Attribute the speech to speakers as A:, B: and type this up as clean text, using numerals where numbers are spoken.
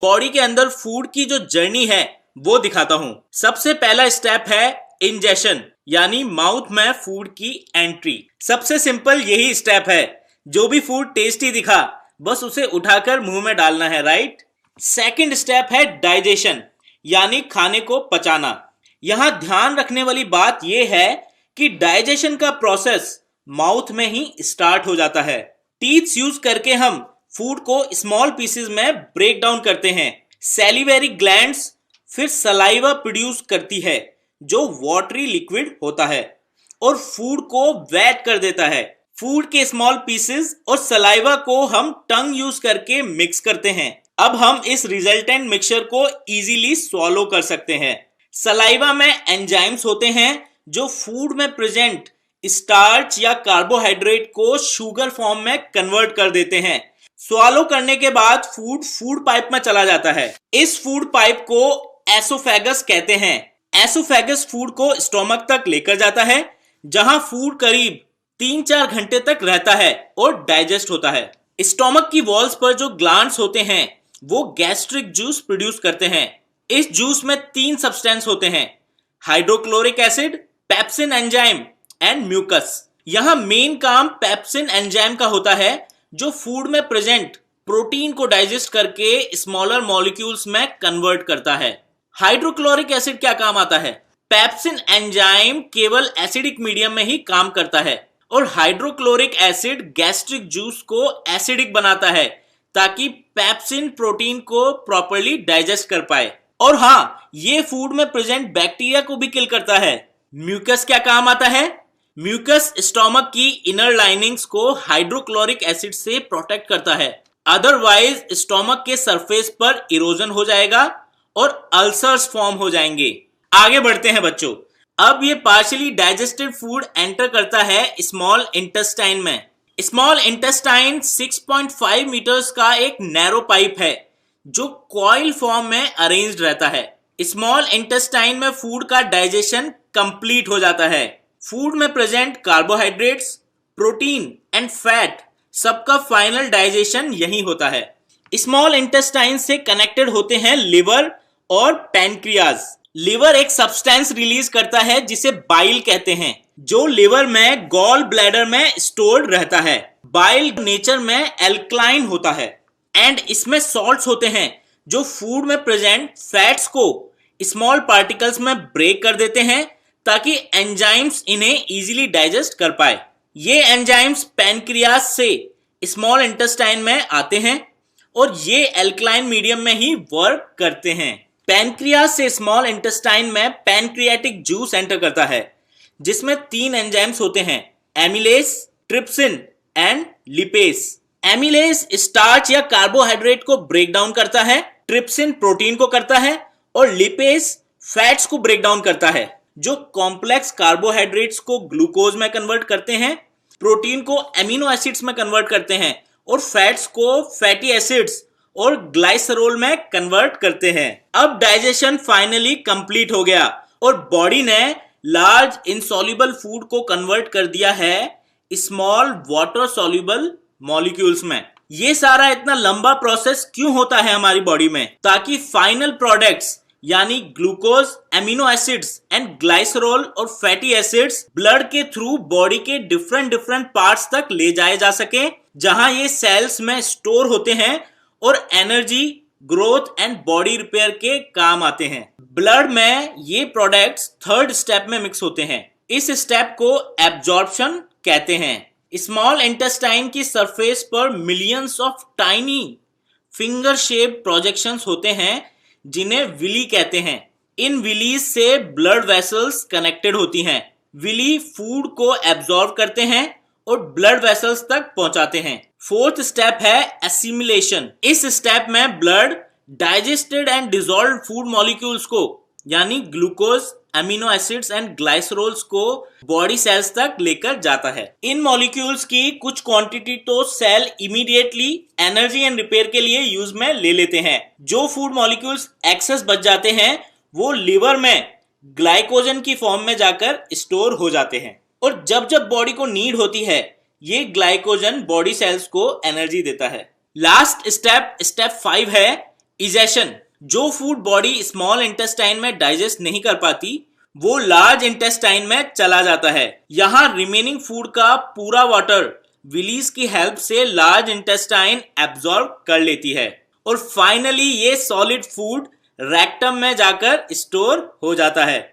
A: Body के अंदर food की जो जर्नी है वो दिखाता हूं। सबसे पहला स्टेप है इंजेशन, यानी माउथ में फूड की एंट्री। सबसे सिंपल यही स्टेप है। जो भी फूड टेस्टी दिखा बस उसे उठाकर मुंह में डालना है, राइट। सेकंड स्टेप है डाइजेशन, यानी खाने को पचाना। यहां ध्यान रखने वाली बात यह है कि डाइजेशन का प्रोसेस माउथ में ही स्टार्ट हो जाता है। टीथ यूज करके हम फूड को स्मॉल पीसेस में ब्रेक डाउन करते हैं। सैलिवरी ग्लैंड्स फिर सलाइवा प्रोड्यूस करती है जो वाटरी लिक्विड होता है और फूड को वेट कर देता है। फूड के स्मॉल पीसेस और सलाइवा को हम टंग यूज करके मिक्स करते हैं। अब हम इस रिजल्टेंट मिक्सचर को इजीली स्वॉलो कर सकते हैं। सलाइवा में एंजाइम्स होते हैं जो फूड में प्रेजेंट स्टार्च या कार्बोहाइड्रेट को शुगर फॉर्म में कन्वर्ट कर देते हैं। स्वॉलो करने के बाद फूड पाइप में चला जाता है। इस फूड पाइप को एसोफेगस कहते हैं। एसोफेगस फूड को स्टोमक तक लेकर जाता है, जहां फूड करीब 3-4 घंटे तक रहता है और डाइजेस्ट होता है। स्टोमक की वॉल्स पर जो ग्लैंड्स होते हैं वो गैस्ट्रिक जूस प्रोड्यूस करते हैं। इस जूस में 3 सब्सटेंस होते हैं, hydrochloric acid, pepsin enzyme and mucus. यहां मेन काम पेप्सिन एंजाइम का होता है जो फूड में प्रेजेंट प्रोटीन को डाइजेस्ट करके स्मॉलर मॉलिक्यूल्स में कन्वर्ट करता है। हाइड्रोक्लोरिक एसिड क्या काम आता है? पेप्सिन एंजाइम केवल एसिडिक मीडियम में ही काम करता है और हाइड्रोक्लोरिक एसिड गैस्ट्रिक जूस को एसिडिक बनाता है ताकि पेप्सिन प्रोटीन को प्रॉपर्ली डाइजेस्ट कर पाए। और हाँ, ये फूड में प्रेजेंट बैक्टीरिया को भी किल करता है। म्यूकस क्या काम आता है? म्यूकस स्टोमक की इनर लाइनिंग्स को हाइड्रोक्लोरिक एसिड से प्रोटेक्ट करता है, अदरवाइज स्टोमक के सरफेस पर इरोजन हो जाएगा और अल्सर्स फॉर्म हो जाएंगे। आगे बढ़ते हैं बच्चों। अब ये पार्शियली डाइजेस्टेड फूड एंटर करता है स्मॉल इंटेस्टाइन में। स्मॉल इंटेस्टाइन 6.5 मीटर्स का एक नैरो पाइप है जो कॉइल फॉर्म में अरेंज्ड रहता है। स्मॉल इंटेस्टाइन में फूड का डाइजेशन कंप्लीट हो जाता है। फूड में present carbohydrates, protein and fat सबका फाइनल डाइजेशन यही होता है। स्मॉल इंटेस्टाइन से कनेक्टेड होते हैं लिवर और पैनक्रियाज। लिवर एक सब्सटेंस रिलीज करता है जिसे बाइल कहते हैं, जो लिवर में गॉल ब्लैडर में स्टोर्ड रहता है। बाइल नेचर में एल्कलाइन होता है एंड इसमें सॉल्ट्स होते हैं जो फूड में प्रेजेंट फैट्स को स्मॉल पार्टिकल्स में ब्रेक कर देते हैं ताकि एंजाइम्स इन्हें इजीली डाइजेस्ट कर पाए। ये एंजाइम्स पैनक्रियाज से स्मॉल इंटेस्टाइन में आते हैं और ये एल्कलाइन मीडियम में ही वर्क करते हैं। पैनक्रियाज से स्मॉल इंटेस्टाइन में पैनक्रियाटिक जूस एंटर करता है जिसमें 3 एंजाइम्स होते हैं, amylase, trypsin and lipase. Amylase starch या कार्बोहाइड्रेट को ब्रेक डाउन करता है, ट्रिप्सिन प्रोटीन को करता है और लिपेस फैट्स को ब्रेक डाउन करता है जो कॉम्प्लेक्स कार्बोहाइड्रेट्स को ग्लूकोज में कन्वर्ट करते हैं, प्रोटीन को एमिनो एसिड्स में कन्वर्ट करते हैं और फैट्स को फैटी एसिड्स और ग्लाइसरोल में कन्वर्ट करते हैं। अब डाइजेशन फाइनली कंप्लीट हो गया और बॉडी ने लार्ज इनसॉल्युबल फूड को कन्वर्ट कर दिया है स्मॉल वाटर सॉल्युबल मॉलिक्यूल्स में। ये सारा इतना लंबा प्रोसेस क्यों होता है हमारी बॉडी में? ताकि फाइनल प्रोडक्ट्स यानी glucose, amino acids and glycerol और फैटी एसिड्स ब्लड के थ्रू बॉडी के डिफरेंट पार्ट्स तक ले जाए जा सके, जहां ये सेल्स में स्टोर होते हैं और energy, growth and body repair के काम आते हैं। ब्लड में ये प्रोडक्ट्स 3rd स्टेप में मिक्स होते हैं। इस स्टेप को एब्जॉर्प्शन कहते हैं। स्मॉल इंटेस्टाइन की सरफेस पर millions of tiny finger shape projections होते हैं जिन्हें विली कहते हैं। इन विलीज से ब्लड वेसल्स कनेक्टेड होती हैं। विली फूड को एब्जॉर्ब करते हैं और ब्लड वेसल्स तक पहुंचाते हैं। 4th स्टेप है एसिमिलेशन। इस स्टेप में blood digested and dissolved food molecules को यानी glucose, amino acids and glycerols को बॉडी सेल्स तक लेकर जाता है। इन मॉलिक्यूल्स की कुछ क्वांटिटी तो cell immediately energy and repair के लिए यूज में ले लेते हैं। जो फूड मॉलिक्यूल्स एक्सेस बच जाते हैं वो लिवर में ग्लाइकोजन की फॉर्म में जाकर स्टोर हो जाते हैं और जब जब बॉडी को नीड होती है ये ग्लाइकोजन बॉडी सेल्स को एनर्जी देता है। लास्ट स्टेप 5 है इजेशन, जो फूड बॉडी स्मॉल इंटेस्टाइन में डाइजेस्ट नहीं कर पाती वो लार्ज इंटेस्टाइन में चला जाता है। यहां रिमेनिंग फूड का पूरा वाटर विलीज की हेल्प से लार्ज इंटेस्टाइन एब्जॉर्ब कर लेती है और फाइनली ये सॉलिड फूड रेक्टम में जाकर स्टोर हो जाता है।